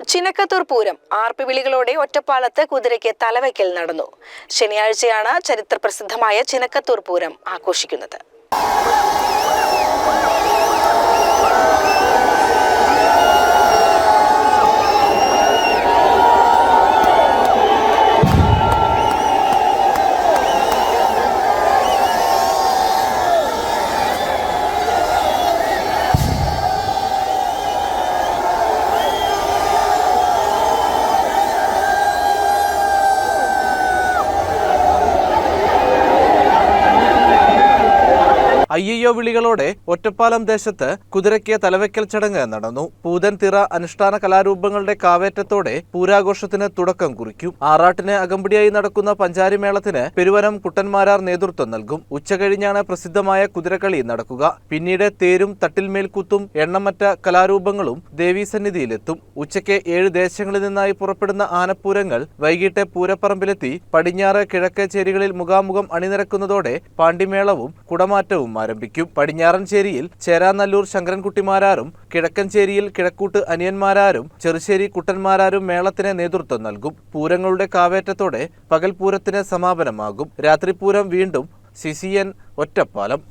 ചിനക്കത്തൂർ പൂരം ആർപ്പുവിളികളോടെ ഒറ്റപ്പാലത്ത് കുതിരയ്ക്ക് തലവയ്ക്കൽ നടന്നു. ശനിയാഴ്ചയാണ് ചരിത്രപ്രസിദ്ധമായ ചിനക്കത്തൂർ പൂരം ആഘോഷിക്കുന്നത്. അയ്യയ്യോ വിളികളോടെ ഒറ്റപ്പാലം ദേശത്ത് കുതിരയ്ക്ക് തലവയ്ക്കൽ ചടങ്ങ് നടന്നു. പൂതൻ തിറ അനുഷ്ഠാന കലാരൂപങ്ങളുടെ കാവേറ്റത്തോടെ പൂരാഘോഷത്തിന് തുടക്കം കുറിക്കും. ആറാട്ടിന് അകമ്പടിയായി നടക്കുന്ന പഞ്ചാരിമേളത്തിന് പെരുവനം കുട്ടന്മാരാർ നേതൃത്വം നൽകും. ഉച്ചകഴിഞ്ഞാണ് പ്രസിദ്ധമായ കുതിരക്കളി നടക്കുക. പിന്നീട് തേരും തട്ടിൽമേൽക്കുത്തും എണ്ണമറ്റ കലാരൂപങ്ങളും ദേവീസന്നിധിയിലെത്തും. ഉച്ചയ്ക്ക് 7 ദേശങ്ങളിൽ നിന്നായി പുറപ്പെടുന്ന ആനപ്പൂരങ്ങൾ വൈകിട്ട് പൂരപ്പറമ്പിലെത്തി പടിഞ്ഞാറ് കിഴക്ക് ചേരികളിൽ മുഖാമുഖം അണിനിരക്കുന്നതോടെ പാണ്ടിമേളവും കുടമാറ്റവും ആരംഭിക്കും. പടിഞ്ഞാറൻചേരിയിൽ ചേരാനല്ലൂർ ശങ്കരൻകുട്ടിമാരാരും കിഴക്കൻചേരിയിൽ കിഴക്കൂട്ട് അനിയന്മാരാരും ചെറുശ്ശേരി കുട്ടന്മാരാരും മേളത്തിന് നേതൃത്വം നൽകും. പൂരങ്ങളുടെ കാവേറ്റത്തോടെ പകൽപൂരത്തിന് സമാപനമാകും. രാത്രിപൂരം വീണ്ടും CCN ഒറ്റപ്പാലം.